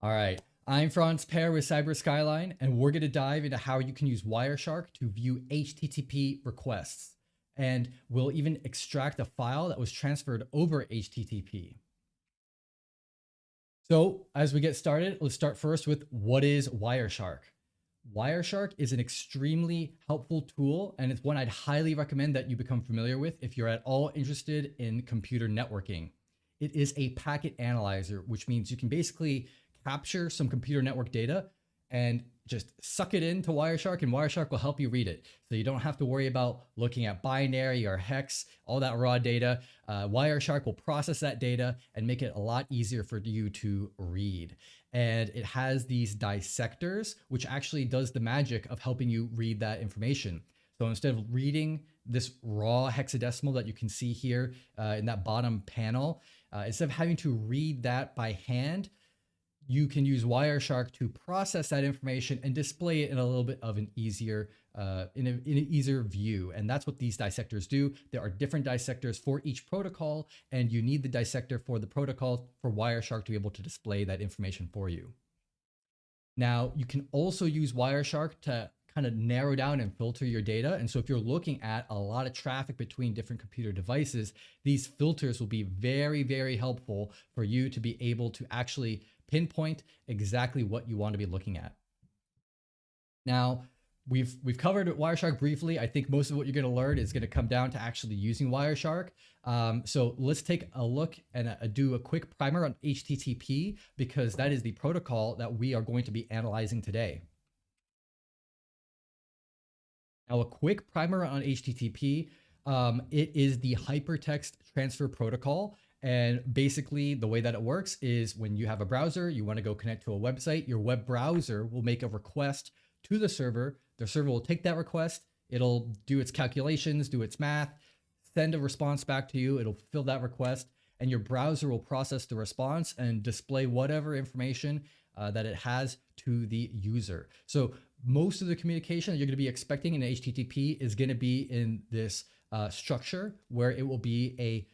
All right, I'm Franz Pear with Skyline, and we're going to dive into how you can use Wireshark to view HTTP requests. And we'll even extract a file that was transferred over HTTP. So as we get started, let's start first with what is Wireshark? Wireshark is an extremely helpful tool, and it's one I'd highly recommend that you become familiar with if you're at all interested in computer networking. It is a packet analyzer, which means you can basically capture some computer network data and just suck it into Wireshark, and Wireshark will help you read it. So you don't have to worry about looking at binary or hex, all that raw data. Wireshark will process that data and make it a lot easier for you to read. And it has these dissectors, which actually does the magic of helping you read that information. So instead of reading this raw hexadecimal that you can see here in that bottom panel, instead of having to read that by hand, you can use Wireshark to process that information and display it in a little bit of an easier, in an easier view. And that's what these dissectors do. There are different dissectors for each protocol, and you need the dissector for the protocol for Wireshark to be able to display that information for you. Now, you can also use Wireshark to kind of narrow down and filter your data. And so if you're looking at a lot of traffic between different computer devices, these filters will be very, very helpful for you to be able to actually pinpoint exactly what you want to be looking at. Now, we've covered Wireshark briefly. I think most of what you're going to learn is going to come down to actually using Wireshark. So let's take a look and do a quick primer on HTTP, because that is the protocol that we are going to be analyzing today. Now, a quick primer on HTTP. It is the hypertext transfer protocol. And basically the way that it works is when you have a browser, you want to go connect to a website, your web browser will make a request to the server. The server will take that request. It'll do its calculations, do its math, send a response back to you. It'll fill that request, and your browser will process the response and display whatever information that it has to the user. So most of the communication that you're going to be expecting in HTTP is going to be in this structure where it will be a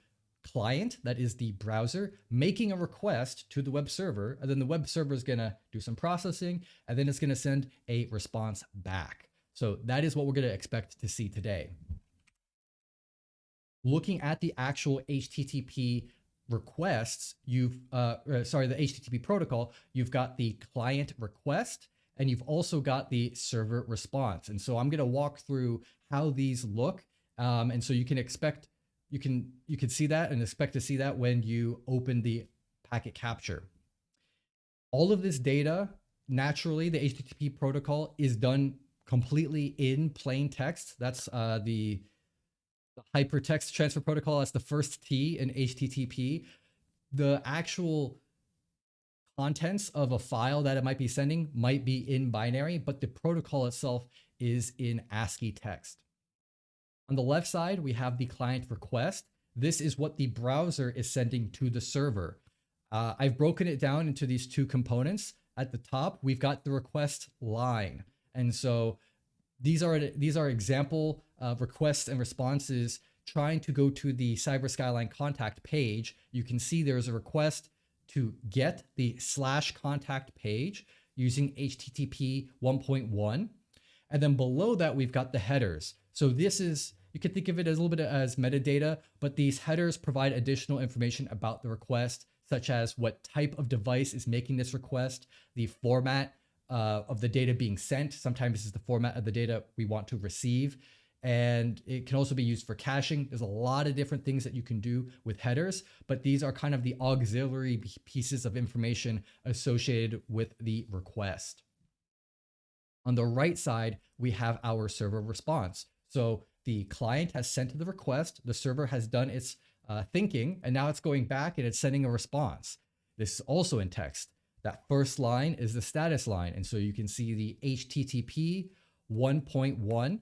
client, that is the browser, making a request to the web server, and then the web server is going to do some processing, and then it's going to send a response back. So that is what we're going to expect to see today. Looking at the actual HTTP requests, the HTTP protocol, you've got the client request, and you've also got the server response. And so I'm going to walk through how these look, and so you can expect you can see that and expect to see that when you open the packet capture. All of this data, naturally, the HTTP protocol is done completely in plain text. That's the hypertext transfer protocol. That's the first T in HTTP. The actual contents of a file that it might be sending might be in binary, but the protocol itself is in ASCII text. On the left side, we have the client request. This is what the browser is sending to the server. I've broken it down into these two components. At the top, we've got the request line. And so these are example requests and responses trying to go to the Cyber Skyline contact page. You can see there's a request to get the /contact page using HTTP 1.1. And then below that, we've got the headers. So this is, you could think of it as a little bit as metadata, but these headers provide additional information about the request, such as what type of device is making this request, the format of the data being sent. Sometimes this is the format of the data we want to receive. And it can also be used for caching. There's a lot of different things that you can do with headers, but these are kind of the auxiliary pieces of information associated with the request. On the right side, we have our server response. So the client has sent the request, the server has done its thinking, and now it's going back and it's sending a response. This is also in text. That first line is the status line. And so you can see the HTTP 1.1,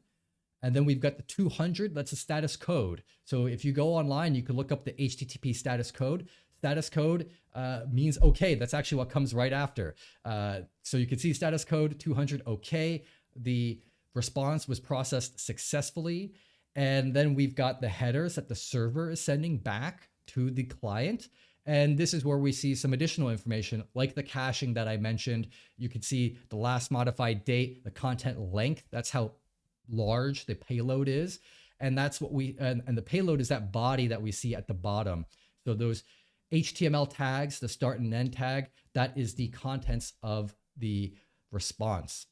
and then we've got the 200, that's the status code. So if you go online, you can look up the HTTP status code. Status code means okay. That's actually what comes right after. So you can see status code 200 okay. The response was processed successfully. And then we've got the headers that the server is sending back to the client. And this is where we see some additional information like the caching that I mentioned. You can see the last modified date, the content length. That's how large the payload is. And that's what and the payload is that body that we see at the bottom. So those HTML tags, the start and end tag, that is the contents of the response.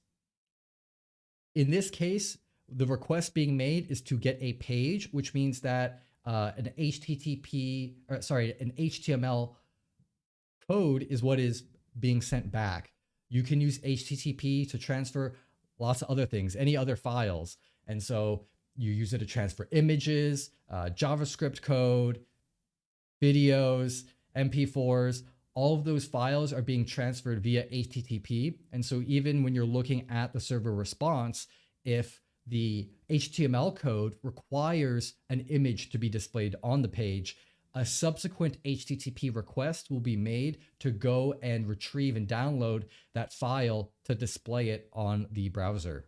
In this case, the request being made is to get a page, which means that an HTML code is what is being sent back. You can use HTTP to transfer lots of other things, any other files. And so you use it to transfer images, JavaScript code, videos, MP4s. All of those files are being transferred via HTTP. And so even when you're looking at the server response, if the HTML code requires an image to be displayed on the page, a subsequent HTTP request will be made to go and retrieve and download that file to display it on the browser.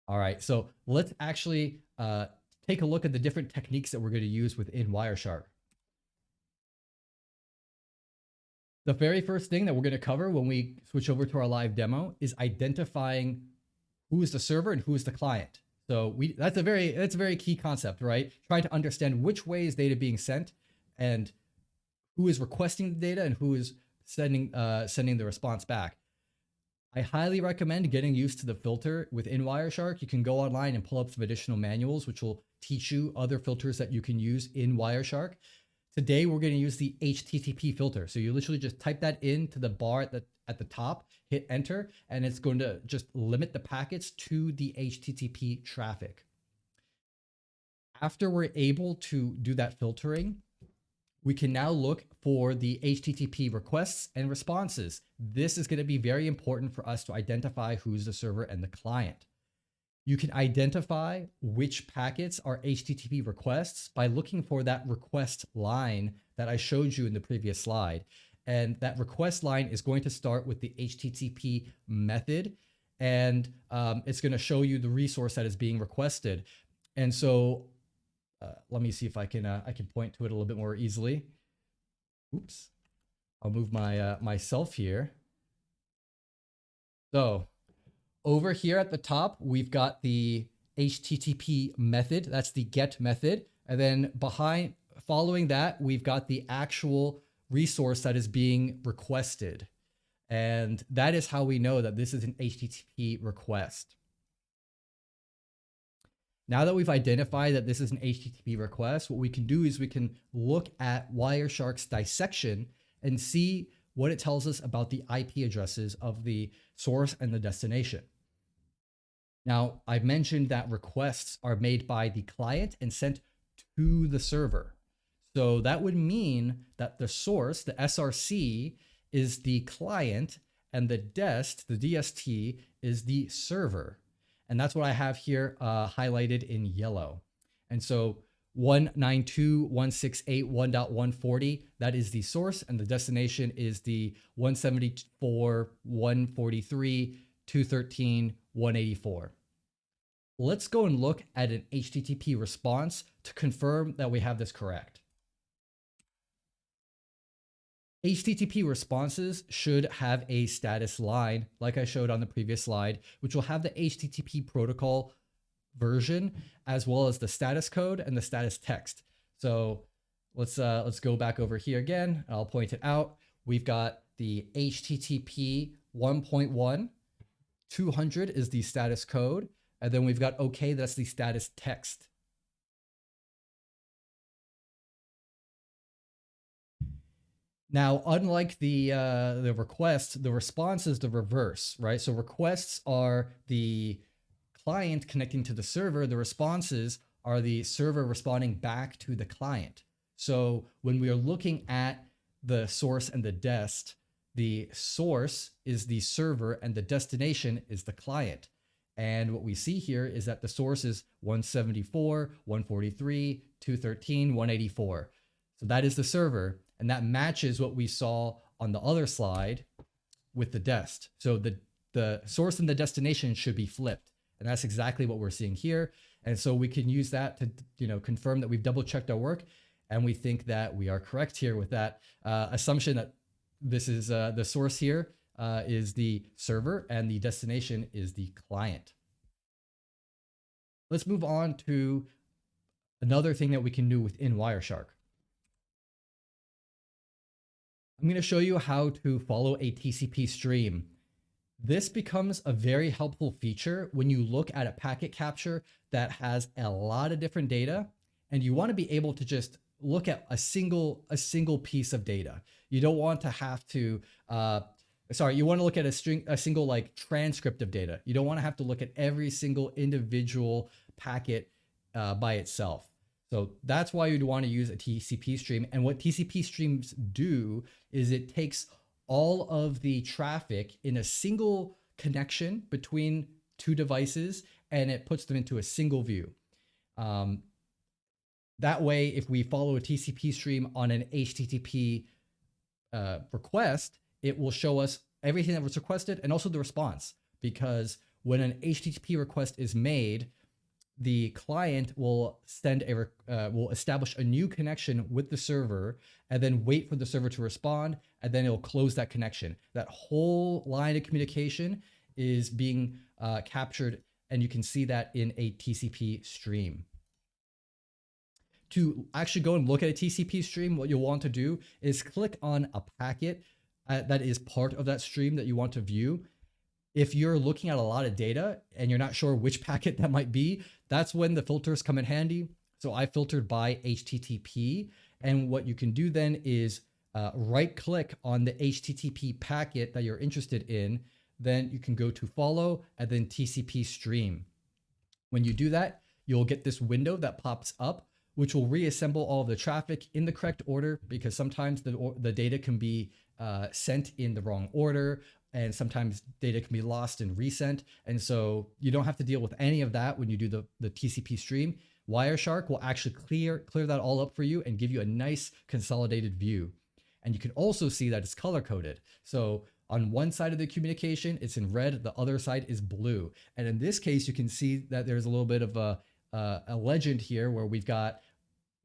All right, so let's actually take a look at the different techniques that we're going to use within Wireshark. The very first thing that we're going to cover when we switch over to our live demo is identifying who is the server and who is the client. So that's a very key concept, right? Trying to understand which way is data being sent and who is requesting the data and who is sending the response back. I highly recommend getting used to the filter within Wireshark. You can go online and pull up some additional manuals, which will teach you other filters that you can use in Wireshark. Today, we're going to use the HTTP filter. So you literally just type that into the bar at the top, hit enter, and it's going to just limit the packets to the HTTP traffic. After we're able to do that filtering, we can now look for the HTTP requests and responses. This is going to be very important for us to identify who's the server and the client. You can identify which packets are HTTP requests by looking for that request line that I showed you in the previous slide. And that request line is going to start with the HTTP method, and it's going to show you the resource that is being requested. And so let me see if I can point to it a little bit more easily. Oops, I'll move my myself here. So over here at the top, we've got the HTTP method. That's the get method. And then following that, we've got the actual resource that is being requested. And that is how we know that this is an HTTP request. Now that we've identified that this is an HTTP request, what we can do is we can look at Wireshark's dissection and see what it tells us about the IP addresses of the source and the destination. Now, I've mentioned that requests are made by the client and sent to the server. So that would mean that the source, the SRC, is the client, and the dest, the DST, is the server. And that's what I have here highlighted in yellow. And so 192.168.1.140, that is the source, and the destination is the 174.143.213.184. Let's go and look at an HTTP response to confirm that we have this correct. HTTP responses should have a status line, like I showed on the previous slide, which will have the HTTP protocol version, as well as the status code and the status text. So let's go back over here again. I'll point it out. We've got the HTTP 1.1, 200 is the status code, and then we've got OK, that's the status text. Now, unlike the request, the response is the reverse, right? So requests are the client connecting to the server. The responses are the server responding back to the client. So when we are looking at the source and the dest, the source is the server and the destination is the client. And what we see here is that the source is 174, 143, 213, 184. So that is the server. And that matches what we saw on the other slide with the dest. So the source and the destination should be flipped. And that's exactly what we're seeing here. And so we can use that to confirm that we've double checked our work. And we think that we are correct here with that assumption that this is the source here is the server and the destination is the client. Let's move on to another thing that we can do within Wireshark. I'm going to show you how to follow a TCP stream. This becomes a very helpful feature when you look at a packet capture that has a lot of different data and you want to be able to just look at a single piece of data. You don't want to have to, you want to look at a single like transcript of data. You don't want to have to look at every single individual packet by itself. So that's why you'd want to use a TCP stream. And what TCP streams do is it takes all of the traffic in a single connection between two devices and it puts them into a single view. That way, if we follow a TCP stream on an HTTP request, it will show us everything that was requested and also the response. Because when an HTTP request is made, the client will will establish a new connection with the server and then wait for the server to respond, and then it'll close that connection. That whole line of communication is being captured, and you can see that in a TCP stream. To actually go and look at a TCP stream, what you'll want to do is click on a packet that is part of that stream that you want to view. If you're looking at a lot of data and you're not sure which packet that might be, that's when the filters come in handy. So I filtered by HTTP. And what you can do then is right click on the HTTP packet that you're interested in. Then you can go to follow and then TCP stream. When you do that, you'll get this window that pops up, which will reassemble all of the traffic in the correct order, because sometimes the data can be sent in the wrong order, and sometimes data can be lost and resent. And so you don't have to deal with any of that when you do the TCP stream. Wireshark will actually clear that all up for you and give you a nice consolidated view. And you can also see that it's color coded. So on one side of the communication, it's in red, the other side is blue. And in this case, you can see that there's a little bit of a legend here where we've got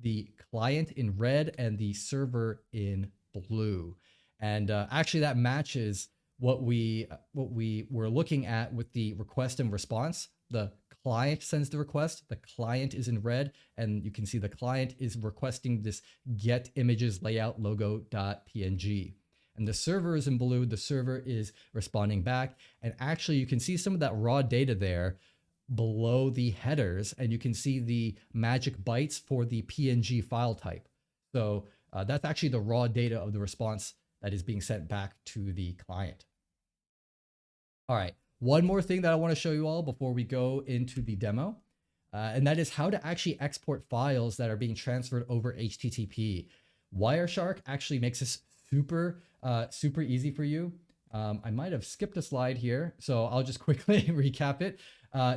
the client in red and the server in blue. And actually that matches what we were looking at with the request and response. The client sends the request, the client is in red, and you can see the client is requesting this get images layout logo.png. And the server is in blue, the server is responding back. And actually you can see some of that raw data there below the headers, and you can see the magic bytes for the PNG file type. So that's actually the raw data of the response that is being sent back to the client. All right, one more thing that I want to show you all before we go into the demo, and that is how to actually export files that are being transferred over HTTP. Wireshark actually makes this super easy for you. I might have skipped a slide here, so I'll just quickly recap it.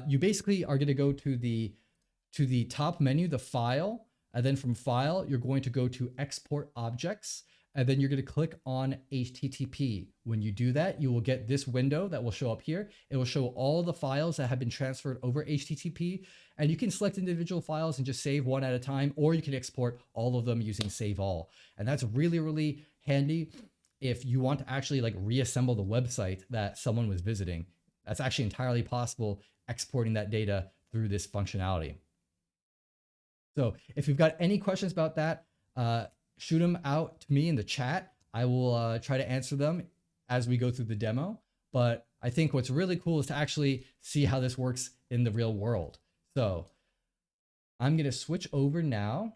You basically are going to go to the top menu, the file, and then from file, you're going to go to export objects, and then you're going to click on HTTP. When you do that, you will get this window that will show up here. It will show all the files that have been transferred over HTTP, and you can select individual files and just save one at a time, or you can export all of them using save all. And that's really, really handy if you want to actually like reassemble the website that someone was visiting. That's actually entirely possible, exporting that data through this functionality. So if you've got any questions about that, shoot them out to me in the chat. I will try to answer them as we go through the demo. But I think what's really cool is to actually see how this works in the real world. So I'm going to switch over now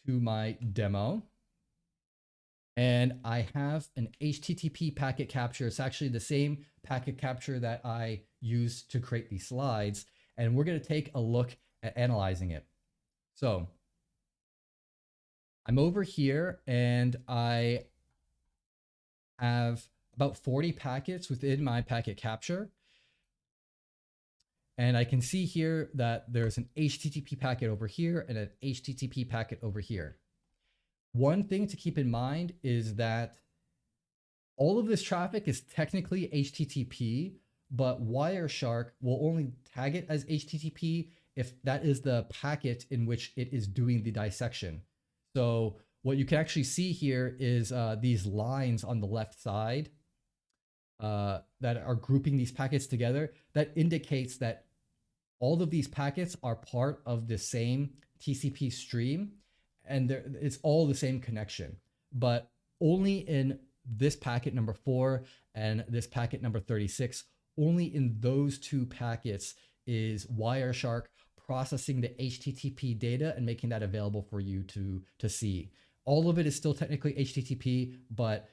to my demo. And I have an HTTP packet capture. It's actually the same packet capture that I used to create these slides. And we're going to take a look at analyzing it. So I'm over here and I have about 40 packets within my packet capture. And I can see here that there's an HTTP packet over here and an HTTP packet over here. One thing to keep in mind is that all of this traffic is technically HTTP, but Wireshark will only tag it as HTTP if that is the packet in which it is doing the dissection. So what you can actually see here is these lines on the left side that are grouping these packets together. That indicates that all of these packets are part of the same TCP stream, and it's all the same connection. But only in this packet number 4 and this packet number 36, only in those two packets is Wireshark processing the HTTP data and making that available for you to see. All of it is still technically HTTP, but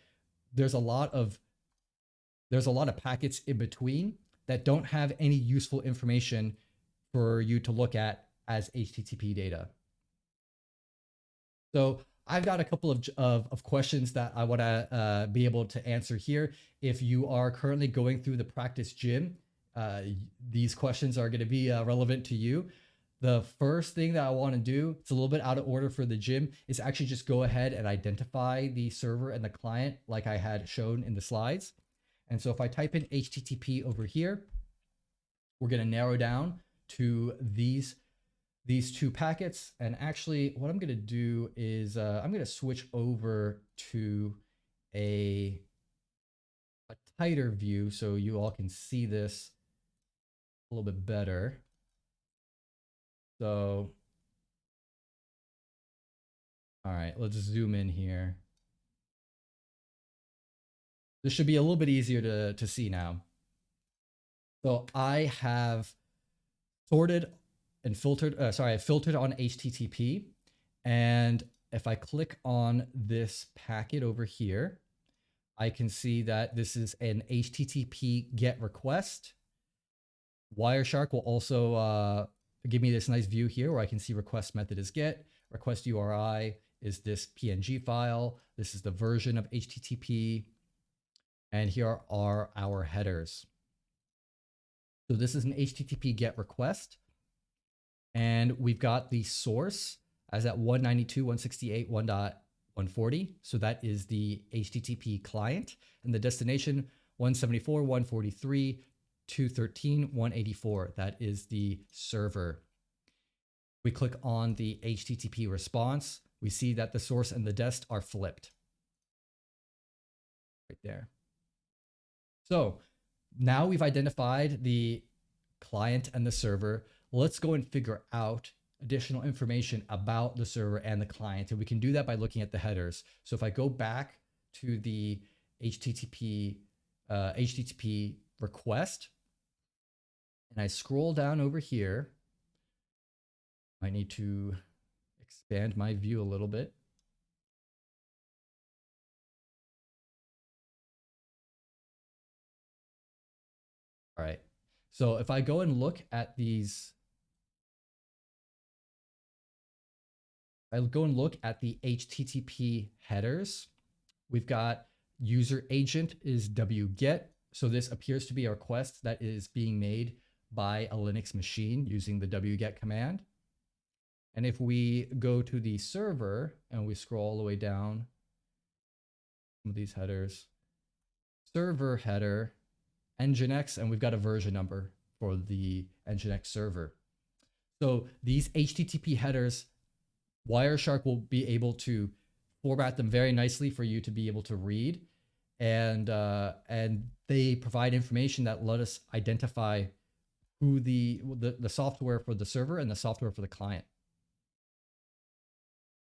there's a lot of packets in between that don't have any useful information for you to look at as HTTP data. So I've got a couple of questions that I want to be able to answer here. If you are currently going through the practice gym, these questions are going to be relevant to you. The first thing that I want to do, it's a little bit out of order for the gym, is actually just go ahead and identify the server and the client like I had shown in the slides. And so if I type in HTTP over here, we're going to narrow down to these two packets. And actually what I'm going to do is I'm going to switch over to a tighter view so you all can see this a little bit better. So, all right, let's zoom in here. This should be a little bit easier to see now. So I have sorted and filtered, I filtered on HTTP. And if I click on this packet over here, I can see that this is an HTTP GET request. Wireshark will also give me this nice view here where I can see request method is GET, request URI is this PNG file. This is the version of HTTP. And here are our headers. So this is an HTTP GET request. And we've got the source as at 192.168.1.140. So that is the HTTP client. And the destination 174.143.213.184. That is the server. We click on the HTTP response. We see that the source and the dest are flipped. Right there. So now we've identified the client and the server. Let's go and figure out additional information about the server and the client. And we can do that by looking at the headers. So if I go back to the HTTP request and I scroll down over here, I need to expand my view a little bit. All right. So if I go and look at these, I'll go and look at the HTTP headers. We've got user agent is wget. So this appears to be a request that is being made by a Linux machine using the wget command. And if we go to the server and we scroll all the way down, some of these headers, server header, Nginx, and we've got a version number for the Nginx server. So these HTTP headers, Wireshark will be able to format them very nicely for you to be able to read. And they provide information that let us identify who the software for the server and the software for the client.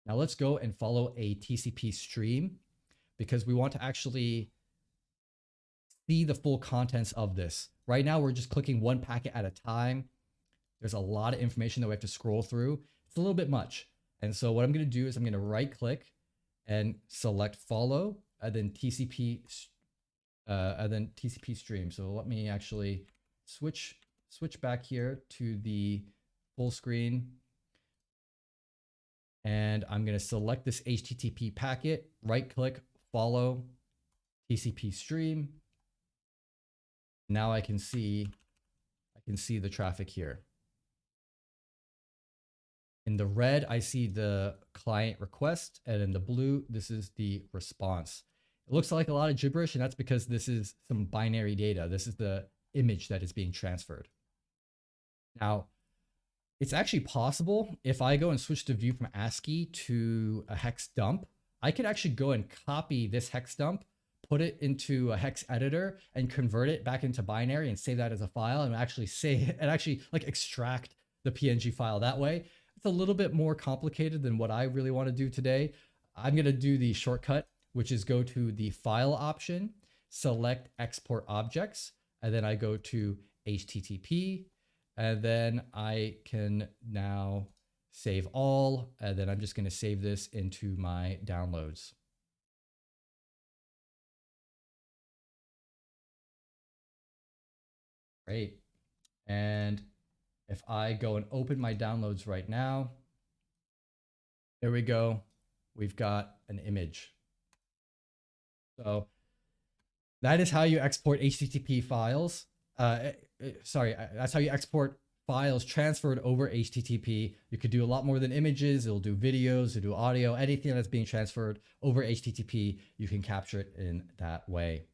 Now let's go and follow a TCP stream because we want to actually see the full contents of this. Right now, we're just clicking one packet at a time. There's a lot of information that we have to scroll through. It's a little bit much. And so what I'm going to do is I'm going to right click and select follow and then TCP stream. So let me actually switch back here to the full screen. And I'm going to select this HTTP packet, right click, follow, TCP stream. Now I can see the traffic here. In the red, I see the client request, and in the blue, this is the response. It looks like a lot of gibberish, and that's because this is some binary data. This is the image that is being transferred. Now, It's actually possible if I go and switch the view from ASCII to a hex dump, I could actually go and copy this hex dump, put it into a hex editor and convert it back into binary and save that as a file and actually save and actually like extract the PNG file that way. It's a little bit more complicated than what I really want to do today. I'm going to do the shortcut, which is go to the file option, select export objects, and then I go to HTTP, and then I can now save all, and then I'm just going to save this into my downloads. Great. And if I go and open my downloads right now, there we go. We've got an image. So that is how you export HTTP files. Sorry, that's how you export files transferred over HTTP. You could do a lot more than images. It'll do videos, it'll do audio, anything that's being transferred over HTTP, you can capture it in that way.